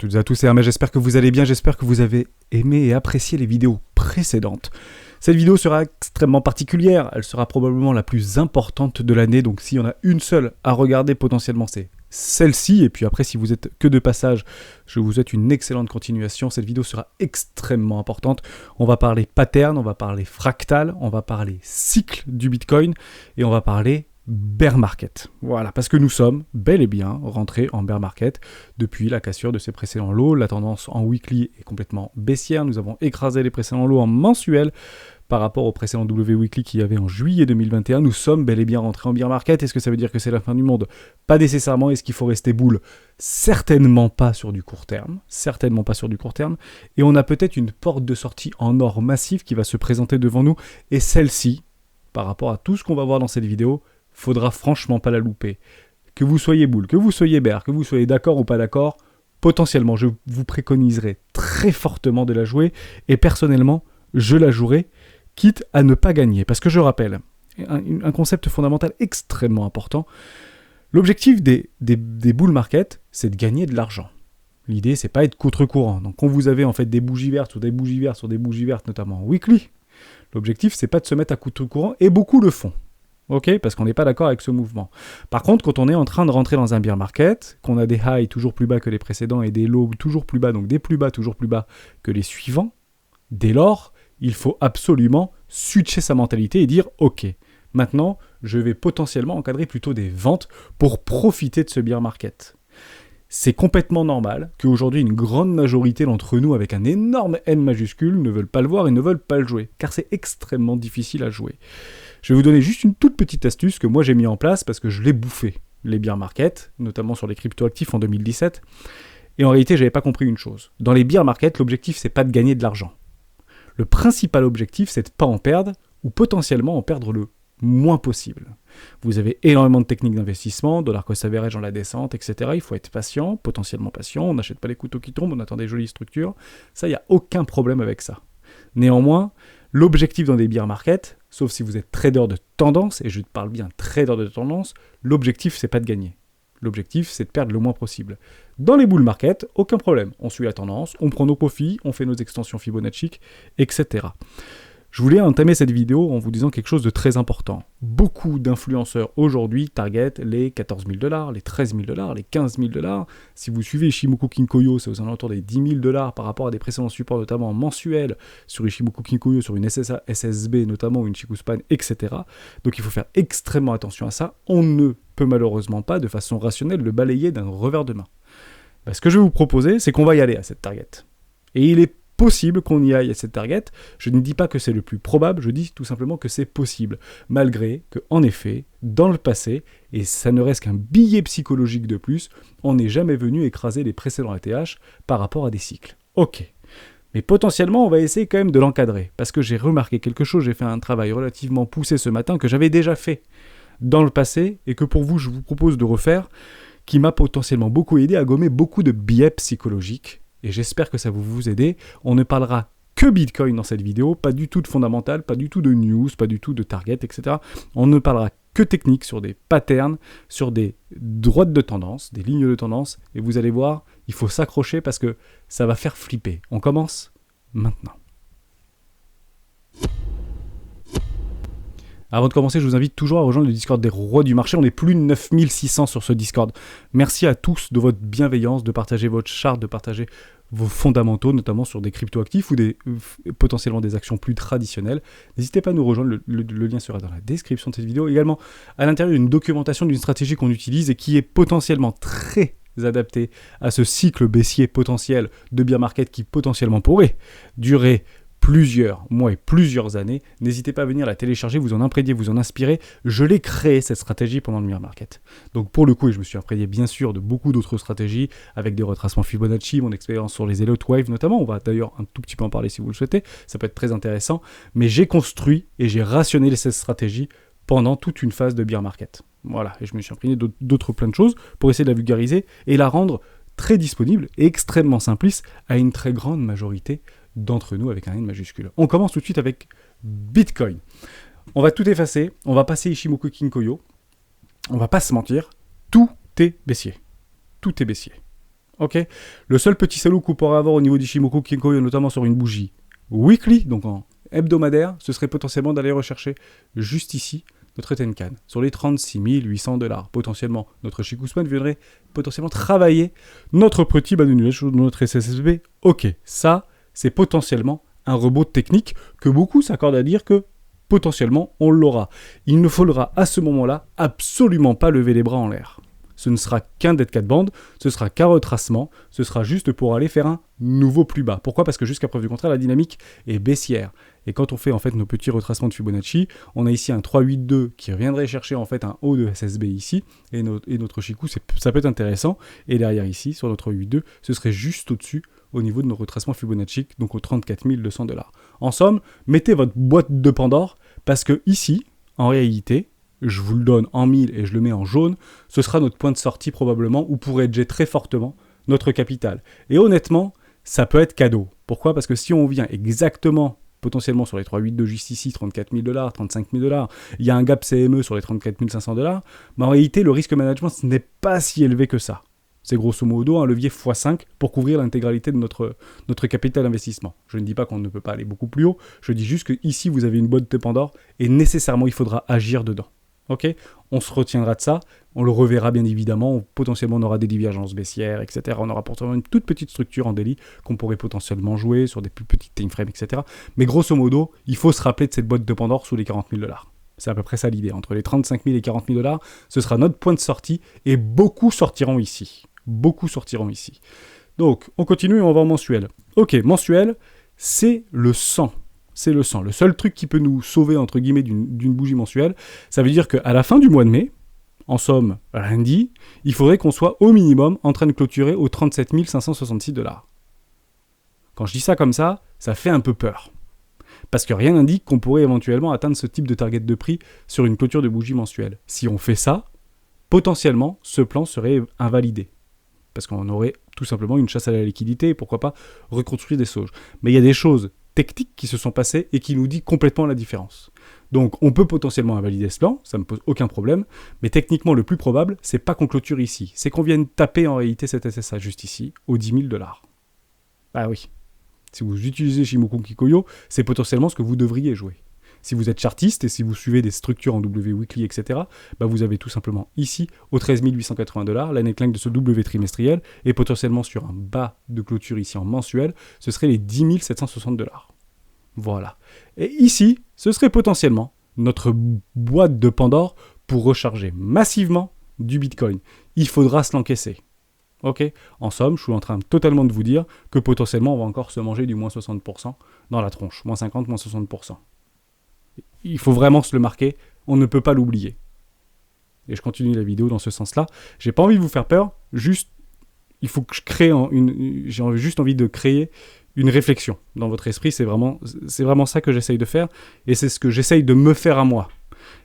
toutes et à tous, c'est Hermès, j'espère que vous allez bien, j'espère que vous avez aimé et apprécié les vidéos précédentes. Cette vidéo sera extrêmement particulière, elle sera probablement la plus importante de l'année, donc s'il y en a une seule à regarder potentiellement c'est celle-ci, et puis après si vous êtes que de passage, je vous souhaite une excellente continuation, cette vidéo sera extrêmement importante. On va parler pattern, on va parler fractal, on va parler cycle du Bitcoin, et on va parler bear market. Voilà, parce que nous sommes bel et bien rentrés en bear market depuis la cassure de ces précédents lots. La tendance en weekly est complètement baissière. Nous avons écrasé les précédents lots en mensuel par rapport au précédent W weekly qu'il y avait en juillet 2021. Nous sommes bel et bien rentrés en bear market. Est-ce que ça veut dire que c'est la fin du monde? Pas nécessairement. Est-ce qu'il faut rester bull? Certainement pas sur du court terme. Certainement pas sur du court terme. Et on a peut-être une porte de sortie en or massif qui va se présenter devant nous. Et celle-ci, par rapport à tout ce qu'on va voir dans cette vidéo, faudra franchement pas la louper. Que vous soyez bull, que vous soyez bear, que vous soyez d'accord ou pas d'accord, potentiellement, je vous préconiserai très fortement de la jouer, et personnellement, je la jouerai, quitte à ne pas gagner. Parce que je rappelle, un concept fondamental extrêmement important, l'objectif des bull market, c'est de gagner de l'argent. L'idée, c'est pas être contre-courant. Donc, quand vous avez en fait des bougies vertes sur des bougies vertes sur des bougies vertes, notamment en weekly, l'objectif, c'est pas de se mettre à contre-courant, et beaucoup le font. Ok, parce qu'on n'est pas d'accord avec ce mouvement. Par contre, quand on est en train de rentrer dans un bear market, qu'on a des highs toujours plus bas que les précédents et des lows toujours plus bas, donc des plus bas toujours plus bas que les suivants, dès lors, il faut absolument switcher sa mentalité et dire « Ok, maintenant, je vais potentiellement encadrer plutôt des ventes pour profiter de ce bear market ». C'est complètement normal qu'aujourd'hui, une grande majorité d'entre nous, avec un énorme N majuscule, ne veulent pas le voir et ne veulent pas le jouer, car c'est extrêmement difficile à jouer. Je vais vous donner juste une toute petite astuce que moi j'ai mis en place parce que je l'ai bouffé, les bear markets, notamment sur les cryptoactifs en 2017. Et en réalité, j'avais pas compris une chose. Dans les bear markets, l'objectif, c'est pas de gagner de l'argent. Le principal objectif, c'est de pas en perdre ou potentiellement en perdre le moins possible. Vous avez énormément de techniques d'investissement, dollar cost average dans la descente, etc. Il faut être patient, potentiellement patient. On n'achète pas les couteaux qui tombent, on attend des jolies structures. Ça, il n'y a aucun problème avec ça. Néanmoins, l'objectif dans des bear markets, sauf si vous êtes trader de tendance, et je parle bien trader de tendance, l'objectif, c'est pas de gagner. L'objectif, c'est de perdre le moins possible. Dans les bull markets, aucun problème. On suit la tendance, on prend nos profits, on fait nos extensions Fibonacci, etc. Je voulais entamer cette vidéo en vous disant quelque chose de très important. Beaucoup d'influenceurs aujourd'hui targetent les 14 000 $, les 13 000 $, les 15 000 $. Si vous suivez Ichimoku Kinkoyo, c'est aux alentours des 10 000 $ par rapport à des précédents supports, notamment mensuels, sur Ichimoku Kinkoyo, sur une SSA, SSB notamment, ou une Chikuspan, etc. Donc il faut faire extrêmement attention à ça. On ne peut malheureusement pas, de façon rationnelle, le balayer d'un revers de main. Ce que je vais vous proposer, c'est qu'on va y aller à cette target. Et il est possible qu'on y aille à cette target. Je ne dis pas que c'est le plus probable, je dis tout simplement que c'est possible, malgré que, en effet, dans le passé, et ça ne reste qu'un billet psychologique de plus, on n'est jamais venu écraser les précédents ATH par rapport à des cycles. Ok. Mais potentiellement, on va essayer quand même de l'encadrer, parce que j'ai remarqué quelque chose, j'ai fait un travail relativement poussé ce matin, que j'avais déjà fait dans le passé, et que pour vous, je vous propose de refaire, qui m'a potentiellement beaucoup aidé à gommer beaucoup de biais psychologiques. Et j'espère que ça va vous aider. On ne parlera que Bitcoin dans cette vidéo, pas du tout de fondamental, pas du tout de news, pas du tout de target, etc. On ne parlera que technique sur des patterns, sur des droites de tendance, des lignes de tendance. Et vous allez voir, il faut s'accrocher parce que ça va faire flipper. On commence maintenant. Avant de commencer, je vous invite toujours à rejoindre le Discord des rois du marché. On est plus de 9600 sur ce Discord. Merci à tous de votre bienveillance, de partager votre charte, de partager vos fondamentaux, notamment sur des cryptoactifs ou potentiellement des actions plus traditionnelles. N'hésitez pas à nous rejoindre, le lien sera dans la description de cette vidéo. Également, à l'intérieur, une documentation d'une stratégie qu'on utilise et qui est potentiellement très adaptée à ce cycle baissier potentiel de bear market qui potentiellement pourrait durer plusieurs mois et plusieurs années. N'hésitez pas à venir la télécharger, vous en imprégner, vous en inspirer. Je l'ai créé cette stratégie pendant le bear market. Donc pour le coup, je me suis imprégné bien sûr de beaucoup d'autres stratégies avec des retracements Fibonacci, mon expérience sur les Elliott Wave notamment. On va d'ailleurs un tout petit peu en parler si vous le souhaitez. Ça peut être très intéressant. Mais j'ai construit et j'ai rationné cette stratégie pendant toute une phase de bear market. Voilà, et je me suis imprégné d'autres plein de choses pour essayer de la vulgariser et la rendre très disponible et extrêmement simpliste à une très grande majorité d'entre nous avec un N majuscule. On commence tout de suite avec Bitcoin. On va tout effacer, on va passer Ichimoku Kinkoyo, on va pas se mentir, tout est baissier. Tout est baissier. Ok. Le seul petit salaud qu'on pourrait avoir au niveau d'Ichimoku Kinkoyo, notamment sur une bougie weekly, donc en hebdomadaire, ce serait potentiellement d'aller rechercher juste ici notre Tenkan, sur les 36 800 $. Potentiellement, notre Shikusman viendrait potentiellement travailler notre petit bas de nuage ou notre SSSB. Ok, ça, c'est potentiellement un rebond technique que beaucoup s'accordent à dire que potentiellement on l'aura. Il ne faudra à ce moment-là absolument pas lever les bras en l'air. Ce ne sera qu'un dead cat band, ce sera qu'un retracement, ce sera juste pour aller faire un nouveau plus bas. Pourquoi ? Parce que jusqu'à preuve du contraire, la dynamique est baissière. Et quand on fait en fait nos petits retracements de Fibonacci, on a ici un 382 qui viendrait chercher en fait un haut de SSB ici, et notre Chikou, ça peut être intéressant. Et derrière ici, sur notre 382, ce serait juste au-dessus au niveau de nos retracements Fibonacci, donc aux 34 200 $. En somme, mettez votre boîte de Pandore, parce que ici, en réalité, je vous le donne en 1000 et je le mets en jaune, ce sera notre point de sortie probablement, où pourrait edger très fortement notre capital. Et honnêtement, ça peut être cadeau. Pourquoi ? Parce que si on vient exactement, potentiellement sur les 382 juste ici, 34 000 $, 35 000 $, il y a un gap CME sur les 34 500 $, mais en réalité, le risque management, ce n'est pas si élevé que ça. C'est grosso modo un levier x5 pour couvrir l'intégralité de notre capital d'investissement. Je ne dis pas qu'on ne peut pas aller beaucoup plus haut, je dis juste que ici vous avez une boîte de Pandore et nécessairement il faudra agir dedans. Ok, on se retiendra de ça, on le reverra bien évidemment, potentiellement on aura des divergences baissières, etc. On aura potentiellement une toute petite structure en daily qu'on pourrait potentiellement jouer sur des plus petites time frames, etc. Mais grosso modo, il faut se rappeler de cette boîte de Pandore sous les 40 000 $. C'est à peu près ça l'idée. Entre les 35 000 et 40 000 $, ce sera notre point de sortie et beaucoup sortiront ici. Beaucoup sortiront ici. Donc, on continue et on va en mensuel. Ok, mensuel, c'est le sang. C'est le sang. Le seul truc qui peut nous sauver, entre guillemets, d'une bougie mensuelle, ça veut dire qu'à la fin du mois de mai, en somme, lundi, il faudrait qu'on soit au minimum en train de clôturer aux 37 566 $. Quand je dis ça comme ça fait un peu peur. Parce que rien n'indique qu'on pourrait éventuellement atteindre ce type de target de prix sur une clôture de bougie mensuelle. Si on fait ça, potentiellement, ce plan serait invalidé. Parce qu'on aurait tout simplement une chasse à la liquidité et pourquoi pas reconstruire des sauges. Mais il y a des choses techniques qui se sont passées et qui nous disent complètement la différence. Donc on peut potentiellement invalider ce plan, ça ne me pose aucun problème, mais techniquement le plus probable, c'est pas qu'on clôture ici, c'est qu'on vienne taper en réalité cet SSA juste ici, aux 10 000 $. Ah oui, si vous utilisez Ichimoku Kinkoyo, c'est potentiellement ce que vous devriez jouer. Si vous êtes chartiste et si vous suivez des structures en W weekly, etc., bah vous avez tout simplement ici, aux 13 880 $, la neckline de ce W trimestriel, et potentiellement sur un bas de clôture ici en mensuel, ce serait les 10 760 $. Voilà. Et ici, ce serait potentiellement notre boîte de Pandore pour recharger massivement du Bitcoin. Il faudra se l'encaisser. Ok ? En somme, je suis en train totalement de vous dire que potentiellement, on va encore se manger du moins 60% dans la tronche. Moins 50, moins 60%. Il faut vraiment se le marquer, on ne peut pas l'oublier. Et je continue la vidéo dans ce sens-là. J'ai pas envie de vous faire peur, juste, il faut que je crée j'ai juste envie de créer une réflexion dans votre esprit. C'est vraiment ça que j'essaye de faire, et c'est ce que j'essaye de me faire à moi.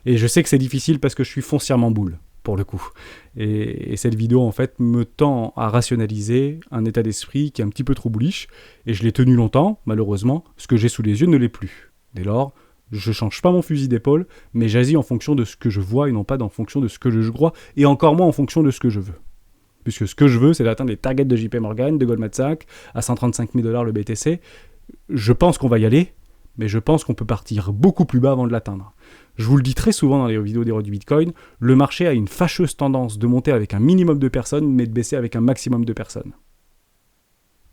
Et je sais que c'est difficile parce que je suis foncièrement boule, pour le coup. Et cette vidéo, en fait, me tend à rationaliser un état d'esprit qui est un petit peu trop bullish, et je l'ai tenu longtemps, malheureusement. Ce que j'ai sous les yeux ne l'est plus. Dès lors, je change pas mon fusil d'épaule, mais j'agis en fonction de ce que je vois et non pas en fonction de ce que je crois, et encore moins en fonction de ce que je veux. Puisque ce que je veux, c'est d'atteindre les targets de JP Morgan, de Goldman Sachs, à 135 000 $ le BTC. Je pense qu'on va y aller, mais je pense qu'on peut partir beaucoup plus bas avant de l'atteindre. Je vous le dis très souvent dans les vidéos d'Héros du Bitcoin, le marché a une fâcheuse tendance de monter avec un minimum de personnes, mais de baisser avec un maximum de personnes.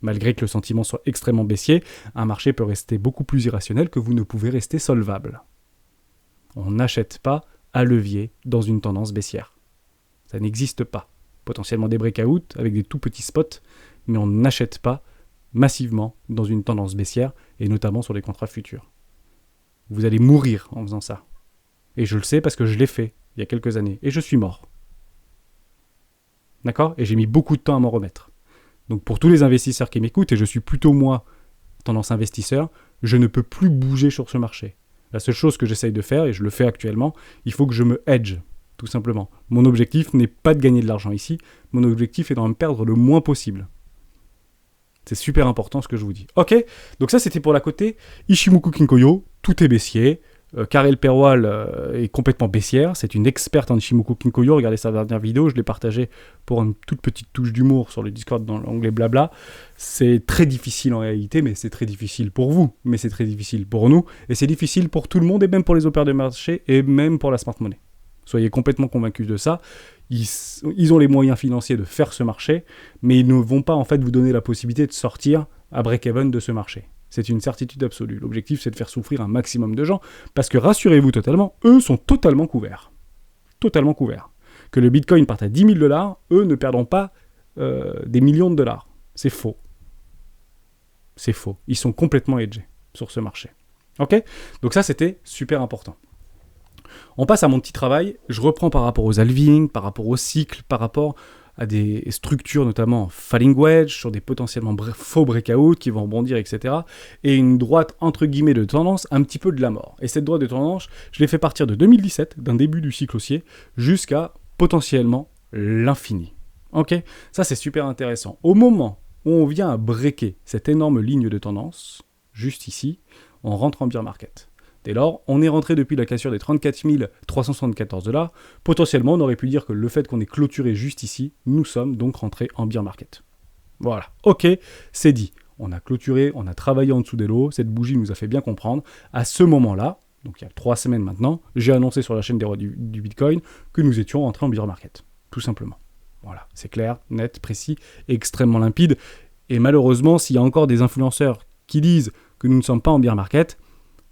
Malgré que le sentiment soit extrêmement baissier, un marché peut rester beaucoup plus irrationnel que vous ne pouvez rester solvable. On n'achète pas à levier dans une tendance baissière. Ça n'existe pas. Potentiellement des breakouts avec des tout petits spots, mais on n'achète pas massivement dans une tendance baissière, et notamment sur les contrats futurs. Vous allez mourir en faisant ça. Et je le sais parce que je l'ai fait il y a quelques années, et je suis mort. D'accord ? Et j'ai mis beaucoup de temps à m'en remettre. Donc pour tous les investisseurs qui m'écoutent, et je suis plutôt moi, tendance investisseur, je ne peux plus bouger sur ce marché. La seule chose que j'essaye de faire, et je le fais actuellement, il faut que je me hedge, tout simplement. Mon objectif n'est pas de gagner de l'argent ici, mon objectif est d'en perdre le moins possible. C'est super important ce que je vous dis. Ok, donc ça c'était pour la côté Ichimoku Kinkoyo, tout est baissier, Karel Perwal est complètement baissière, c'est une experte en Ichimoku Kinkoyo, regardez sa dernière vidéo, je l'ai partagée pour une toute petite touche d'humour sur le Discord dans l'onglet blabla. C'est très difficile en réalité, mais c'est très difficile pour vous, mais c'est très difficile pour nous, et c'est difficile pour tout le monde, et même pour les opérateurs de marché, et même pour la smart money. Soyez complètement convaincus de ça. Ils ont les moyens financiers de faire ce marché, mais ils ne vont pas en fait vous donner la possibilité de sortir à break-even de ce marché. C'est une certitude absolue. L'objectif, c'est de faire souffrir un maximum de gens, parce que rassurez-vous totalement, eux sont totalement couverts. Totalement couverts. Que le Bitcoin parte à 10 000 $, eux ne perdront pas des millions de dollars. C'est faux. C'est faux. Ils sont complètement hedgés sur ce marché. Ok ? Donc ça, c'était super important. On passe à mon petit travail. Je reprends par rapport aux halvings, par rapport aux cycles, par rapport à des structures, notamment falling wedge, sur des potentiellement faux breakouts qui vont rebondir, etc. Et une droite, entre guillemets, de tendance, un petit peu de la mort. Et cette droite de tendance, je l'ai fait partir de 2017, d'un début du cycle haussier, jusqu'à potentiellement l'infini. Ok ? Ça, c'est super intéressant. Au moment où on vient à breaker cette énorme ligne de tendance, juste ici, on rentre en bear market. Dès lors, on est rentré depuis la cassure des 34 374 $. Potentiellement, on aurait pu dire que le fait qu'on ait clôturé juste ici, nous sommes donc rentrés en bear market. Voilà, ok, c'est dit. On a clôturé, on a travaillé en dessous des lots, cette bougie nous a fait bien comprendre. À ce moment-là, donc il y a 3 semaines maintenant, j'ai annoncé sur la chaîne des rois du Bitcoin que nous étions rentrés en bear market. Tout simplement. Voilà, c'est clair, net, précis, extrêmement limpide. Et malheureusement, s'il y a encore des influenceurs qui disent que nous ne sommes pas en bear market,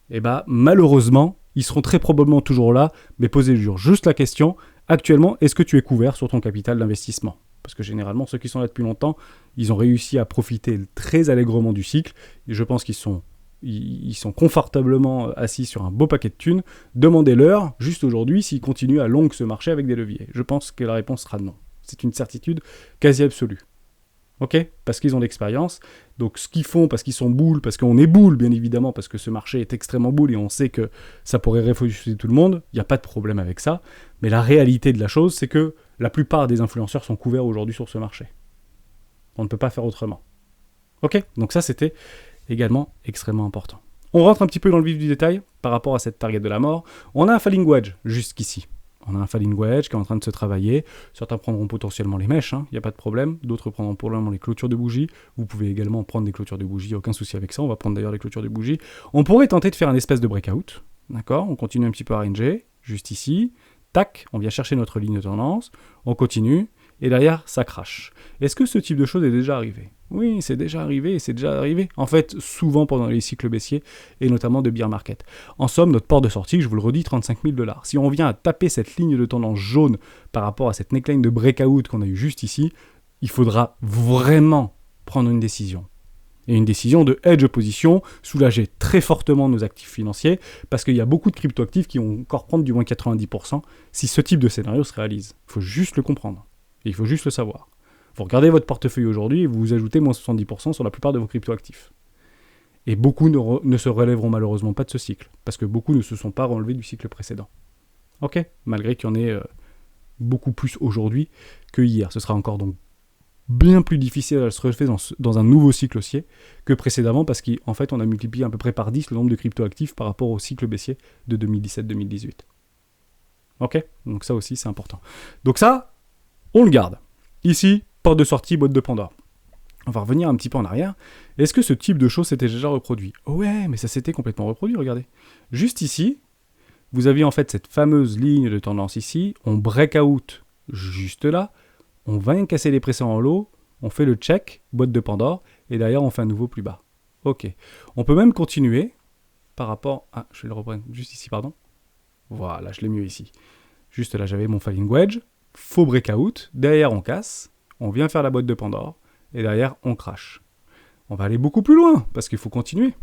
eh bien, malheureusement, ils seront très probablement toujours là, mais posez-vous juste la question, actuellement, est-ce que tu es couvert sur ton capital d'investissement ? Parce que généralement, ceux qui sont là depuis longtemps, ils ont réussi à profiter très allègrement du cycle, et je pense qu'ils sont confortablement assis sur un beau paquet de thunes. Demandez-leur, juste aujourd'hui, s'ils continuent à long ce marché avec des leviers. Je pense que la réponse sera non. C'est une certitude quasi absolue. Ok ? Parce qu'ils ont l'expérience. Donc ce qu'ils font, parce qu'ils sont boules, parce qu'on est boules, bien évidemment, parce que ce marché est extrêmement boule et on sait que ça pourrait réfléchir tout le monde, il n'y a pas de problème avec ça. Mais la réalité de la chose, c'est que la plupart des influenceurs sont couverts aujourd'hui sur ce marché. On ne peut pas faire autrement. Ok ? Donc ça, c'était également extrêmement important. On rentre un petit peu dans le vif du détail par rapport à cette target de la mort. On a un falling wedge jusqu'ici. On a un falling wedge qui est en train de se travailler. Certains prendront potentiellement les mèches, il n'y a pas de problème. D'autres prendront probablement les clôtures de bougies. Vous pouvez également prendre des clôtures de bougies, aucun souci avec ça. On va prendre d'ailleurs les clôtures de bougies. On pourrait tenter de faire un espèce de breakout. D'accord ? On continue un petit peu à ranger, juste ici. Tac, on vient chercher notre ligne de tendance. On continue. Et derrière, ça crache. Est-ce que ce type de chose est déjà arrivé ? Oui, c'est déjà arrivé, En fait, souvent pendant les cycles baissiers, et notamment de bear market. En somme, notre port de sortie, je vous le redis, 35 000 $. Si on vient à taper cette ligne de tendance jaune par rapport à cette neckline de breakout qu'on a eu juste ici, il faudra vraiment prendre une décision. Et une décision de hedge position, soulager très fortement nos actifs financiers, parce qu'il y a beaucoup de cryptoactifs qui vont encore prendre du moins 90% si ce type de scénario se réalise. Il faut juste le comprendre. Et il faut juste le savoir. Vous regardez votre portefeuille aujourd'hui et vous ajoutez moins 70% sur la plupart de vos cryptoactifs. Et beaucoup ne se relèveront malheureusement pas de ce cycle, parce que beaucoup ne se sont pas relevés du cycle précédent. Ok ? Malgré qu'il y en ait beaucoup plus aujourd'hui que hier. Ce sera encore donc bien plus difficile à se relever dans un nouveau cycle haussier que précédemment, parce qu'en fait on a multiplié à peu près par 10 le nombre de cryptoactifs par rapport au cycle baissier de 2017-2018. Ok ? Donc ça aussi c'est important. Donc ça, on le garde. Ici, porte de sortie, boîte de Pandore. On va revenir un petit peu en arrière. Est-ce que ce type de choses s'était déjà reproduit ? Oh ouais, mais ça s'était complètement reproduit, regardez. Juste ici, vous aviez en fait cette fameuse ligne de tendance ici. On break out juste là. On vient casser les précédents en lot. On fait le check, boîte de Pandore. Et derrière, on fait un nouveau plus bas. Ok. On peut même continuer par rapport... Ah, je vais le reprendre juste ici, pardon. Voilà, je l'ai mieux ici. Juste là, j'avais mon falling wedge. Faux breakout, derrière on casse, on vient faire la boîte de Pandore, et derrière on crache. On va aller beaucoup plus loin, parce qu'il faut continuer.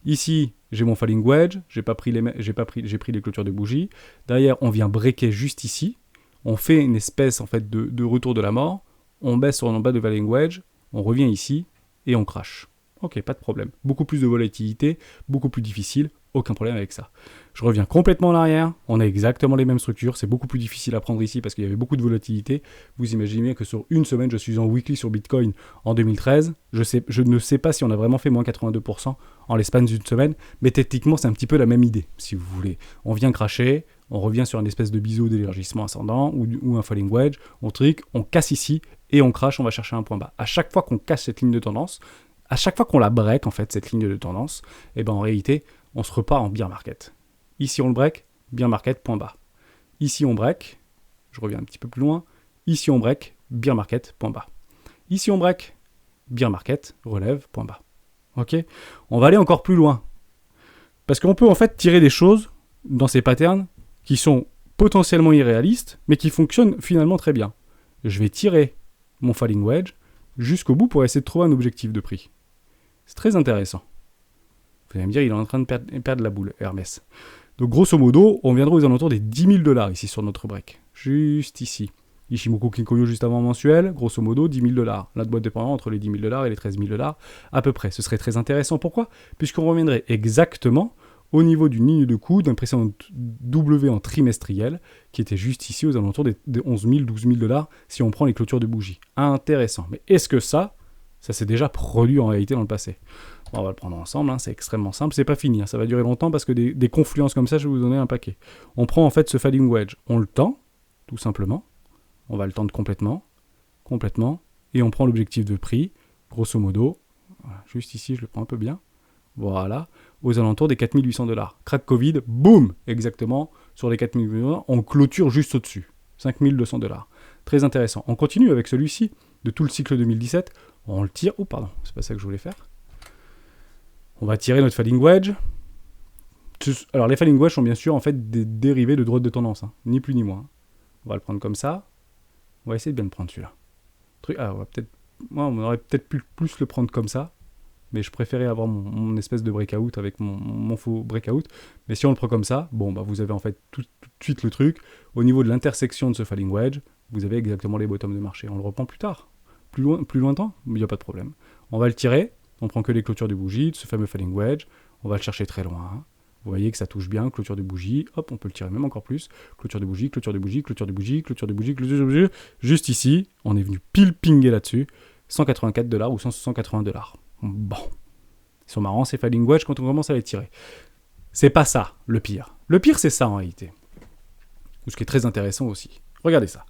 Ici, j'ai mon falling wedge, j'ai pris les clôtures de bougies. Derrière, on vient breaker juste ici. On fait une espèce en fait de retour de la mort. On baisse sur en bas de falling wedge, on revient ici, et on crache. Ok, pas de problème. Beaucoup plus de volatilité, beaucoup plus difficile. aucun problème avec ça. Je reviens complètement en arrière, on a exactement les mêmes structures, c'est beaucoup plus difficile à prendre ici parce qu'il y avait beaucoup de volatilité. Vous imaginez bien que sur une semaine, je suis en weekly sur Bitcoin en 2013, je ne sais pas si on a vraiment fait moins 82% en l'espace d'une semaine, mais techniquement c'est un petit peu la même idée, si vous voulez. On vient cracher, on revient sur une espèce de biseau d'élargissement ascendant ou un falling wedge, on trick, on casse ici et on crache, on va chercher un point bas. À chaque fois qu'on casse cette ligne de tendance, à chaque fois qu'on la break en fait, cette ligne de tendance, et ben en réalité, on se repart en bear market. Ici, on le break, bear market, point bas. Ici, on break, je reviens un petit peu plus loin. Ici, on break, bear market, point bas. Ici, on break, bear market, relève, point bas. Ok ? On va aller encore plus loin. Parce qu'on peut en fait tirer des choses dans ces patterns qui sont potentiellement irréalistes, mais qui fonctionnent finalement très bien. Je vais tirer mon falling wedge jusqu'au bout pour essayer de trouver un objectif de prix. C'est très intéressant. Vous allez me dire, il est en train de perdre la boule, Hermès. Donc grosso modo, on viendra aux alentours des 10 000 $ ici sur notre break. Juste ici. Ishimoku Kinkoyo juste avant mensuel, grosso modo 10 000 $. La boîte dépendant entre les 10 000 $ et les 13 000 $ à peu près. Ce serait très intéressant. Pourquoi ? Puisqu'on reviendrait exactement au niveau d'une ligne de coût d'un précédent W en trimestriel qui était juste ici aux alentours des 11 000, 12 000 $ si on prend les clôtures de bougies. Intéressant. Mais est-ce que ça s'est déjà produit en réalité dans le passé ? Bon, on va le prendre ensemble, hein, c'est extrêmement simple, c'est pas fini, hein, ça va durer longtemps parce que des confluences comme ça, je vais vous donner un paquet. On prend en fait ce falling wedge, on le tend, tout simplement, on va le tendre complètement, et on prend l'objectif de prix, grosso modo, voilà, juste ici, je le prends un peu bien, voilà, aux alentours des 4 800 $. Crack Covid, boum, exactement, sur les 4 800 $, on clôture juste au-dessus, 5 200 $. Très intéressant. On continue avec celui-ci, de tout le cycle 2017, on le tire, oh pardon, c'est pas ça que je voulais faire. On va tirer notre falling wedge. Alors les falling wedge sont bien sûr en fait des dérivés de droite de tendance, hein, ni plus ni moins. On va le prendre comme ça. On va essayer de bien le prendre celui-là. On aurait peut-être pu plus le prendre comme ça, mais je préférais avoir mon espèce de breakout avec mon faux breakout. Mais si on le prend comme ça, bon bah vous avez en fait tout de suite le truc. Au niveau de l'intersection de ce falling wedge, vous avez exactement les bottoms de marché. On le reprend plus tard, plus lointain, il n'y a pas de problème. On va le tirer. On prend que les clôtures de bougie, ce fameux falling wedge, on va le chercher très loin. Hein. Vous voyez que ça touche bien, clôture de bougie, hop, on peut le tirer même encore plus. Clôture de bougie, clôture de bougie, clôture de bougie, clôture de bougie, clôture de bougie. Juste ici, on est venu pile pinguer là-dessus, 184 $ ou 180 $. Bon, ils sont marrants ces falling wedge quand on commence à les tirer. C'est pas ça, le pire. Le pire, c'est ça en réalité. Ou ce qui est très intéressant aussi. Regardez ça.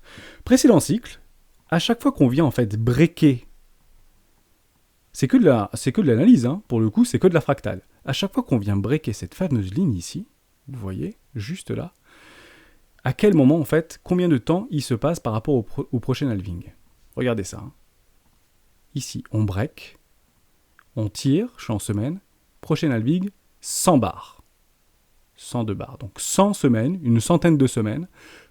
Précédent cycle, à chaque fois qu'on vient en fait breaker, c'est que de l'analyse, hein. Pour le coup, c'est que de la fractale. À chaque fois qu'on vient breaker cette fameuse ligne ici, vous voyez, juste là, à quel moment, en fait, combien de temps il se passe par rapport au prochain halving. Regardez ça. Hein. Ici, on break, on tire, je suis en semaine, prochain halving, 100 bars. 102 bars. Donc 100 semaines, une centaine de semaines,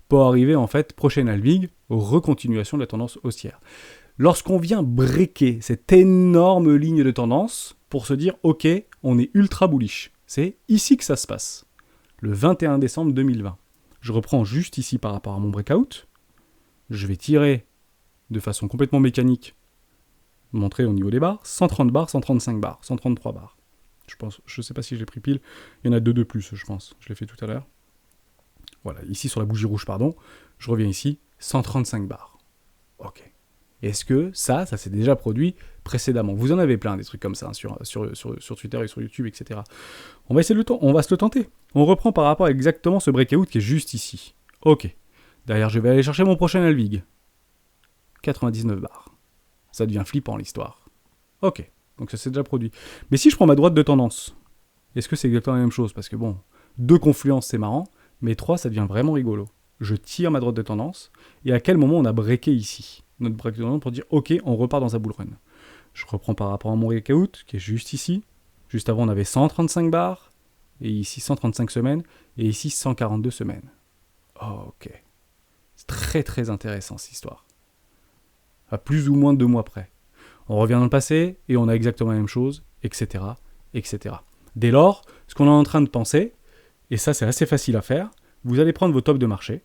pour arriver, en fait, prochain halving, recontinuation de la tendance haussière. Lorsqu'on vient breaker cette énorme ligne de tendance pour se dire « Ok, on est ultra bullish », c'est ici que ça se passe, le 21 décembre 2020. Je reprends juste ici par rapport à mon breakout. Je vais tirer de façon complètement mécanique, montrer au niveau des barres, 130 bars, 135 bars, 133 bars. Je ne sais pas si je l'ai pris pile, il y en a deux de plus, je pense. Je l'ai fait tout à l'heure. Voilà, ici sur la bougie rouge, pardon. Je reviens ici, 135 bars. Ok. Est-ce que ça s'est déjà produit précédemment ? Vous en avez plein des trucs comme ça hein, sur Twitter et sur YouTube, etc. On va essayer on va se le tenter. On reprend par rapport à exactement ce breakout qui est juste ici. Ok. Derrière, je vais aller chercher mon prochain halving. 99 bars. Ça devient flippant l'histoire. Ok. Donc ça s'est déjà produit. Mais si je prends ma droite de tendance, est-ce que c'est exactement la même chose ? Parce que bon, 2 confluences c'est marrant, mais 3 ça devient vraiment rigolo. Je tire ma droite de tendance, et à quel moment on a breaké ici ? Notre break de tendance pour dire ok, on repart dans sa bull run. Je reprends par rapport à mon breakout qui est juste ici. Juste avant on avait 135 bars, et ici 135 semaines, et ici 142 semaines. Oh, ok. C'est très très intéressant cette histoire. À plus ou moins de 2 mois près. On revient dans le passé et on a exactement la même chose, etc., etc. Dès lors, ce qu'on est en train de penser, et ça c'est assez facile à faire, vous allez prendre vos tops de marché,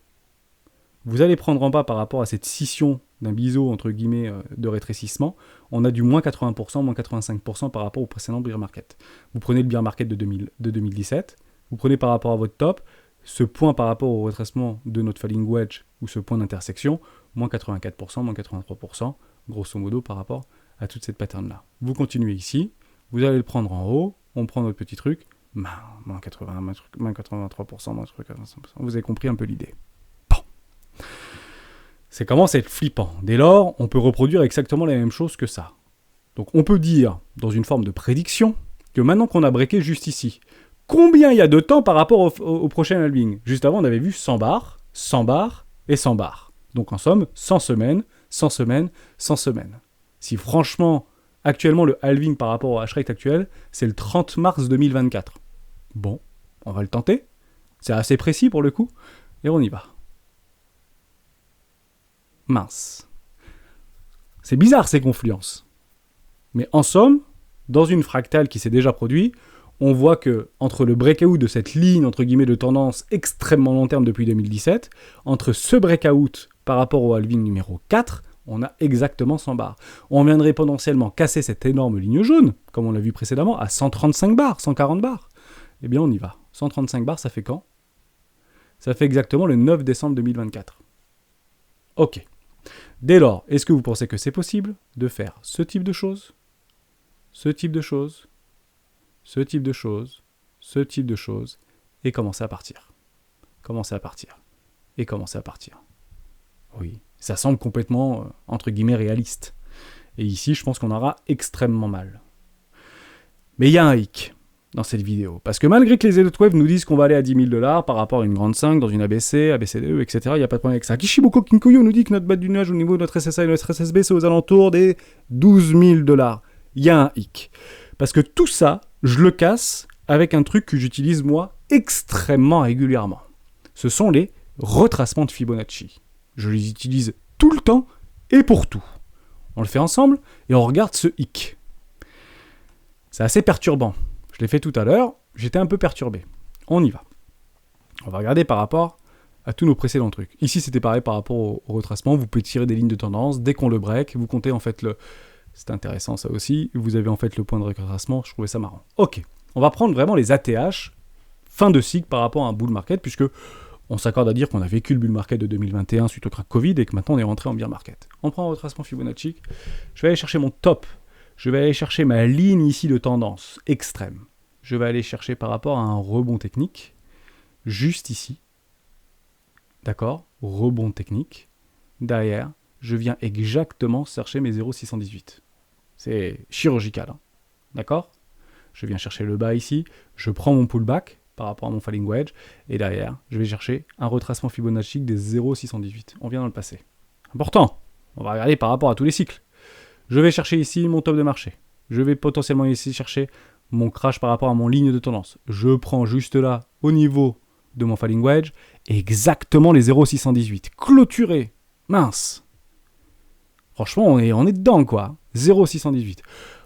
vous allez prendre en bas par rapport à cette scission d'un biseau, entre guillemets, de rétrécissement, on a du moins 80%, moins 85% par rapport au précédent bear market. Vous prenez le bear market de 2017, vous prenez par rapport à votre top, ce point par rapport au retracement de notre falling wedge, ou ce point d'intersection, moins 84%, moins 83%, grosso modo par rapport à toute cette pattern-là. Vous continuez ici, vous allez le prendre en haut, on prend notre petit truc, moins 80, moins 83%, moins 85%. Vous avez compris un peu l'idée. Bon. C'est commence à être flippant. Dès lors, on peut reproduire exactement la même chose que ça. Donc on peut dire, dans une forme de prédiction, que maintenant qu'on a breaké juste ici, combien il y a de temps par rapport au prochain halving? Juste avant, on avait vu 100 bars, 100 bars et 100 bars. Donc en somme, 100 semaines, 100 semaines, 100 semaines. Si franchement, actuellement, le halving par rapport au hash rate actuel, c'est le 30 mars 2024. Bon, on va le tenter. C'est assez précis pour le coup. Et on y va. Mince. C'est bizarre ces confluences. Mais en somme, dans une fractale qui s'est déjà produite, on voit que entre le breakout de cette ligne entre guillemets de tendance extrêmement long terme depuis 2017, entre ce breakout par rapport au halving numéro 4, on a exactement 100 bars. On viendrait potentiellement casser cette énorme ligne jaune, comme on l'a vu précédemment, à 135 bars, 140 bars. Eh bien on y va. 135 bars, ça fait quand? Ça fait exactement le 9 décembre 2024. Ok. Dès lors, est-ce que vous pensez que c'est possible de faire ce type de choses, ce type de choses, ce type de choses, ce type de choses, et commencer à partir. Commencer à partir. Et commencer à partir. Oui, ça semble complètement, entre guillemets, réaliste. Et ici, je pense qu'on aura extrêmement mal. Mais il y a un hic dans cette vidéo. Parce que malgré que les Elliott Wave nous disent qu'on va aller à 10 000 $ par rapport à une grande 5 dans une ABC, ABCDE, etc., il n'y a pas de problème avec ça. Kishimoto Kinkoyo nous dit que notre batte du nuage au niveau de notre SSA et notre SSB, c'est aux alentours des 12 000 $. Il y a un hic. Parce que tout ça, je le casse avec un truc que j'utilise moi extrêmement régulièrement. Ce sont les retracements de Fibonacci. Je les utilise tout le temps et pour tout. On le fait ensemble et on regarde ce hic. C'est assez perturbant. Je l'ai fait tout à l'heure, j'étais un peu perturbé. On y va. On va regarder par rapport à tous nos précédents trucs. Ici, c'était pareil par rapport au retracement. Vous pouvez tirer des lignes de tendance. Dès qu'on le break, vous comptez en fait le... C'est intéressant ça aussi. Vous avez en fait le point de retracement. Je trouvais ça marrant. Ok. On va prendre vraiment les ATH fin de cycle par rapport à un bull market puisque on s'accorde à dire qu'on a vécu le bull market de 2021 suite au crack Covid et que maintenant on est rentré en bear market. On prend un retracement Fibonacci. Je vais aller chercher mon top. Je vais aller chercher ma ligne ici de tendance extrême. Je vais aller chercher par rapport à un rebond technique, juste ici. D'accord? Rebond technique. Derrière, je viens exactement chercher mes 0,618. C'est chirurgical. Hein. D'accord? Je viens chercher le bas ici. Je prends mon pullback par rapport à mon falling wedge. Et derrière, je vais chercher un retracement Fibonacci des 0,618. On vient dans le passé. Important. On va regarder par rapport à tous les cycles. Je vais chercher ici mon top de marché. Je vais potentiellement ici chercher mon crash par rapport à mon ligne de tendance. Je prends juste là, au niveau de mon falling wedge, exactement les 0,618. Clôturé. Mince. Franchement, on est dedans, quoi. 0,618.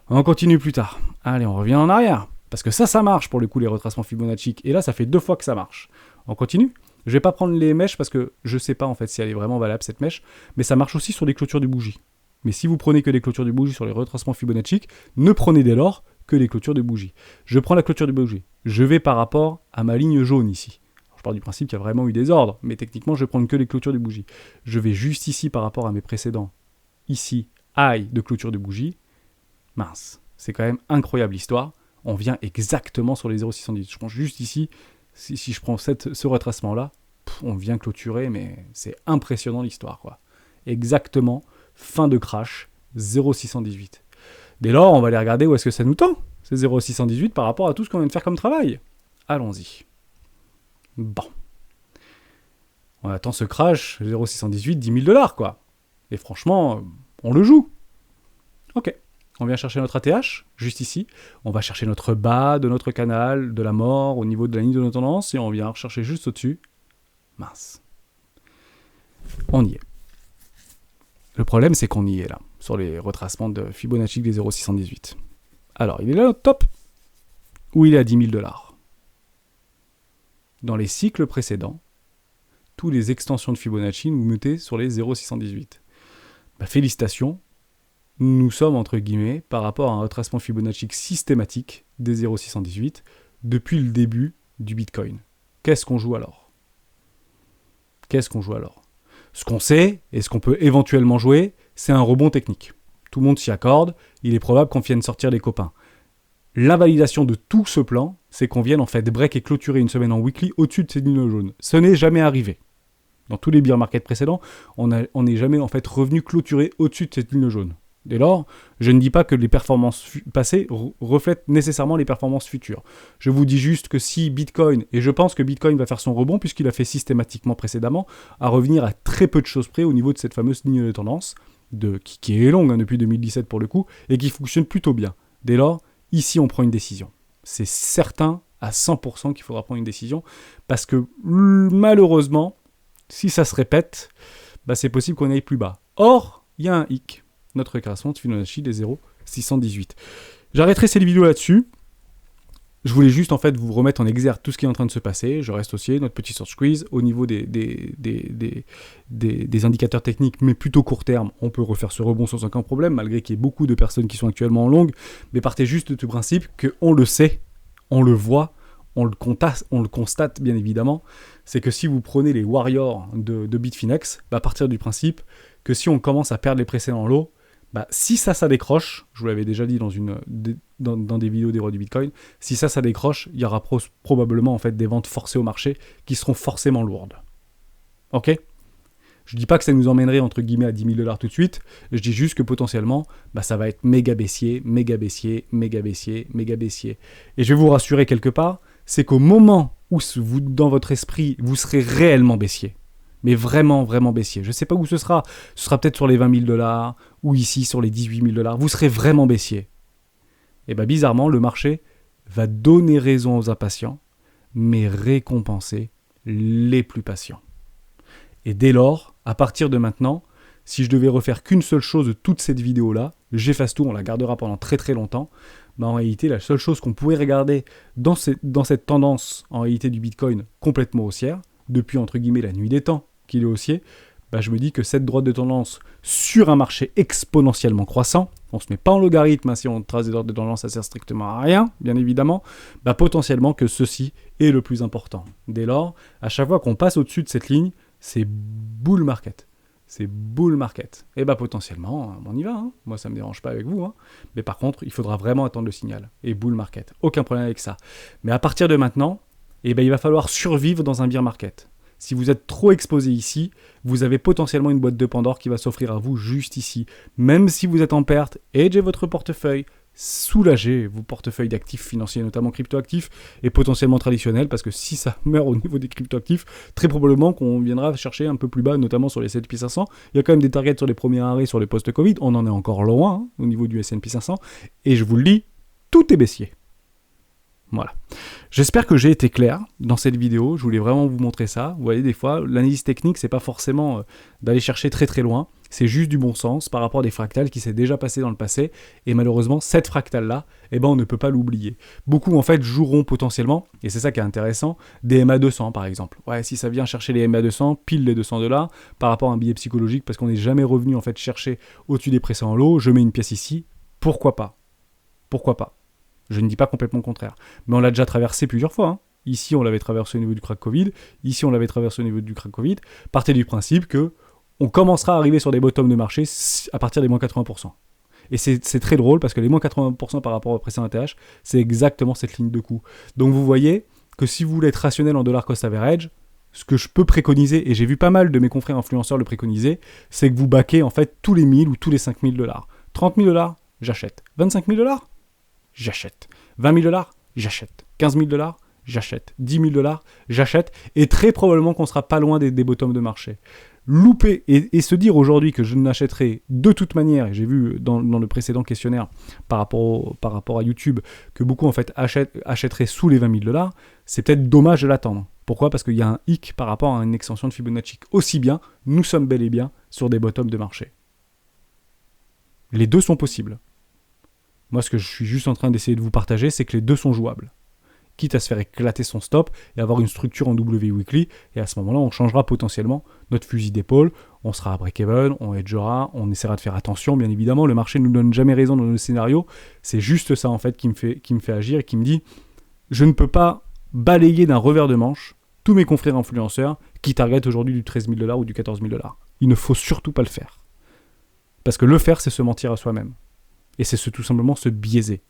On continue plus tard. Allez, on revient en arrière. Parce que ça marche pour le coup, les retracements Fibonacci. Et là, ça fait 2 fois que ça marche. On continue. Je vais pas prendre les mèches parce que je sais pas en fait si elle est vraiment valable, cette mèche. Mais ça marche aussi sur les clôtures de bougies. Mais si vous prenez que les clôtures de bougies sur les retracements Fibonacci, ne prenez dès lors que les clôtures de bougie. Je prends la clôture de bougie. Je vais par rapport à ma ligne jaune ici. Alors, je pars du principe qu'il y a vraiment eu des ordres, mais techniquement, je vais prendre que les clôtures de bougie. Je vais juste ici par rapport à mes précédents. Ici, high de clôture de bougie. Mince, c'est quand même incroyable l'histoire. On vient exactement sur les 0,610. Je prends juste ici, si je prends ce retracement-là, on vient clôturer, mais c'est impressionnant l'histoire, quoi. Exactement, fin de crash, 0,618. Dès lors, on va aller regarder où est-ce que ça nous tend, ces 0,618 par rapport à tout ce qu'on vient de faire comme travail. Allons-y. Bon. On attend ce crash, 0,618, 10 000 $, quoi. Et franchement, on le joue. Ok. On vient chercher notre ATH, juste ici. On va chercher notre bas de notre canal, de la mort, au niveau de la ligne de nos tendances, et on vient chercher juste au-dessus. Mince. On y est. Le problème, c'est qu'on y est là, sur les retracements de Fibonacci des 0,618. Alors, il est là notre top, ou il est à 10 000 $. Dans les cycles précédents, tous les extensions de Fibonacci nous mettaient sur les 0,618. Félicitations, nous sommes entre guillemets par rapport à un retracement Fibonacci systématique des 0,618 depuis le début du Bitcoin. Qu'est-ce qu'on joue alors ? Ce qu'on sait et ce qu'on peut éventuellement jouer, c'est un rebond technique. Tout le monde s'y accorde, il est probable qu'on vienne sortir les copains. L'invalidation de tout ce plan, c'est qu'on vienne en fait break et clôturer une semaine en weekly au-dessus de ces lignes jaunes. Ce n'est jamais arrivé. Dans tous les bear markets précédents, on n'est jamais en fait revenu clôturer au-dessus de cette ligne jaune. Dès lors, je ne dis pas que les performances passées reflètent nécessairement les performances futures. Je vous dis juste que si Bitcoin, et je pense que Bitcoin va faire son rebond puisqu'il a fait systématiquement précédemment, à revenir à très peu de choses près au niveau de cette fameuse ligne de tendance, qui est longue depuis 2017 pour le coup, et qui fonctionne plutôt bien. Dès lors, ici on prend une décision. C'est certain à 100% qu'il faudra prendre une décision, parce que malheureusement, si ça se répète, c'est possible qu'on aille plus bas. Or, il y a un hic. Notre retracement de Fibonacci des 0,618. J'arrêterai cette vidéo là-dessus. Je voulais juste en fait vous remettre en exergue tout ce qui est en train de se passer. Je reste aussi notre petit short squeeze au niveau des indicateurs techniques, mais plutôt court terme. On peut refaire ce rebond sans aucun problème, malgré qu'il y ait beaucoup de personnes qui sont actuellement en longue. Mais partez juste de ce principe qu'on le sait, on le voit, on le constate bien évidemment. C'est que si vous prenez les warriors de Bitfinex, à partir du principe que si on commence à perdre les précédents lots, si ça décroche, je vous l'avais déjà dit dans des vidéos des rois du Bitcoin, si ça décroche, il y aura probablement en fait des ventes forcées au marché qui seront forcément lourdes. Ok ? Je ne dis pas que ça nous emmènerait entre guillemets à 10 000 $ tout de suite, je dis juste que potentiellement, ça va être méga baissier, méga baissier, méga baissier, méga baissier. Et je vais vous rassurer quelque part, c'est qu'au moment où vous, dans votre esprit, vous serez réellement baissier, mais vraiment, vraiment baissier. Je ne sais pas où ce sera peut-être sur les 20 000 $, ou ici sur les 18 000 $, vous serez vraiment baissier. Et bizarrement, le marché va donner raison aux impatients, mais récompenser les plus patients. Et dès lors, à partir de maintenant, si je devais refaire qu'une seule chose de toute cette vidéo-là, j'efface tout, on la gardera pendant très très longtemps, en réalité, la seule chose qu'on pourrait regarder dans cette tendance, en réalité, du Bitcoin complètement haussière, depuis entre guillemets la nuit des temps, qu'il est haussier, je me dis que cette droite de tendance sur un marché exponentiellement croissant, on ne se met pas en logarithme, si on trace des droites de tendance, ça sert strictement à rien, bien évidemment, potentiellement que ceci est le plus important. Dès lors, à chaque fois qu'on passe au-dessus de cette ligne, c'est bull market. C'est bull market. Et potentiellement, on y va. Hein. Moi, ça ne me dérange pas avec vous. Hein. Mais par contre, il faudra vraiment attendre le signal. Et bull market. Aucun problème avec ça. Mais à partir de maintenant, il va falloir survivre dans un bear market. Si vous êtes trop exposé ici, vous avez potentiellement une boîte de Pandore qui va s'offrir à vous juste ici. Même si vous êtes en perte, hedgez votre portefeuille, soulagez vos portefeuilles d'actifs financiers, notamment cryptoactifs et potentiellement traditionnels, parce que si ça meurt au niveau des cryptoactifs, très probablement qu'on viendra chercher un peu plus bas, notamment sur les S&P 500. Il y a quand même des targets sur les premiers arrêts, sur les post-Covid, on en est encore loin au niveau du S&P 500, et je vous le dis, tout est baissier. Voilà. J'espère que j'ai été clair dans cette vidéo. Je voulais vraiment vous montrer ça. Vous voyez, des fois, l'analyse technique, c'est pas forcément d'aller chercher très très loin. C'est juste du bon sens par rapport à des fractales qui s'est déjà passé dans le passé. Et malheureusement, cette fractale-là, on ne peut pas l'oublier. Beaucoup, en fait, joueront potentiellement, et c'est ça qui est intéressant, des MA200 par exemple. Ouais, si ça vient chercher les MA200, pile les 200 $ par rapport à un billet psychologique, parce qu'on n'est jamais revenu en fait chercher au-dessus des précédents lots, je mets une pièce ici. Pourquoi pas ? Pourquoi pas ? Je ne dis pas complètement le contraire. Mais on l'a déjà traversé plusieurs fois. Hein. Ici, on l'avait traversé au niveau du crack Covid. Ici, on l'avait traversé au niveau du crack Covid. Partez du principe que on commencera à arriver sur des bottoms de marché à partir des moins 80%. Et c'est très drôle parce que les moins 80% par rapport au précédent ATH, c'est exactement cette ligne de coup. Donc vous voyez que si vous voulez être rationnel en dollar cost average, ce que je peux préconiser, et j'ai vu pas mal de mes confrères influenceurs le préconiser, c'est que vous baquez en fait tous les 1000 ou tous les 5000 $. 30 000 $, j'achète. 25 000 $, j'achète. 20 000 $, j'achète. 15 000 $, j'achète. 10 000 $, j'achète. Et très probablement qu'on sera pas loin des bottoms de marché. Louper et se dire aujourd'hui que je n'achèterai de toute manière, et j'ai vu dans le précédent questionnaire par rapport à YouTube que beaucoup en fait achèteraient sous les 20 000 $, c'est peut-être dommage de l'attendre. Pourquoi ? Parce qu'il y a un hic par rapport à une extension de Fibonacci. Aussi bien, nous sommes bel et bien sur des bottoms de marché. Les deux sont possibles. Moi, ce que je suis juste en train d'essayer de vous partager, c'est que les deux sont jouables. quitte à se faire éclater son stop et avoir une structure en W weekly. Et à ce moment-là, on changera potentiellement notre fusil d'épaule. On sera à break-even, on hedgera, on essaiera de faire attention, bien évidemment. Le marché ne nous donne jamais raison dans nos scénarios. C'est juste ça, en fait, qui me fait agir et qui me dit je ne peux pas balayer d'un revers de manche tous mes confrères influenceurs qui targetent aujourd'hui du 13 000 $ ou du 14 000 $. Il ne faut surtout pas le faire. Parce que le faire, c'est se mentir à soi-même. Et c'est tout simplement se biaiser.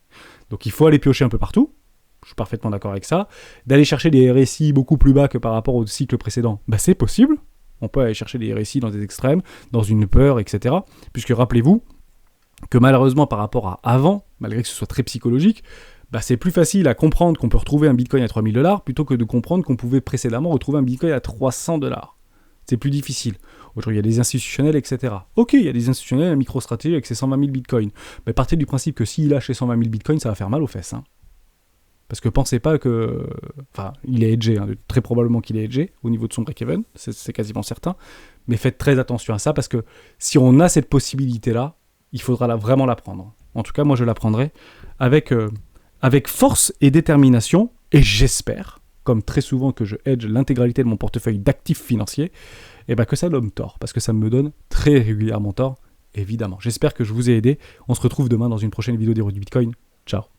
Donc il faut aller piocher un peu partout. Je suis parfaitement d'accord avec ça. D'aller chercher des RSI beaucoup plus bas que par rapport au cycle précédent, c'est possible. On peut aller chercher des RSI dans des extrêmes, dans une peur, etc. Puisque rappelez-vous que malheureusement par rapport à avant, malgré que ce soit très psychologique, c'est plus facile à comprendre qu'on peut retrouver un Bitcoin à 3 000 $ plutôt que de comprendre qu'on pouvait précédemment retrouver un Bitcoin à 300 $. C'est plus difficile. Aujourd'hui, il y a des institutionnels, etc. Ok, il y a des institutionnels, un MicroStrategy avec ses 120 000 Bitcoins. Mais partez du principe que s'il lâche ses 120 000 Bitcoins, ça va faire mal aux fesses. Parce que pensez pas que... Enfin, il est hedgé, très probablement qu'il est hedgé au niveau de son break-even, c'est quasiment certain. Mais faites très attention à ça, parce que si on a cette possibilité-là, il faudra vraiment la prendre. En tout cas, moi, je la prendrai avec force et détermination, et j'espère, comme très souvent que je hedge l'intégralité de mon portefeuille d'actifs financiers, que ça donne tort, parce que ça me donne très régulièrement tort, évidemment. J'espère que je vous ai aidé. On se retrouve demain dans une prochaine vidéo d'Héros du Bitcoin. Ciao.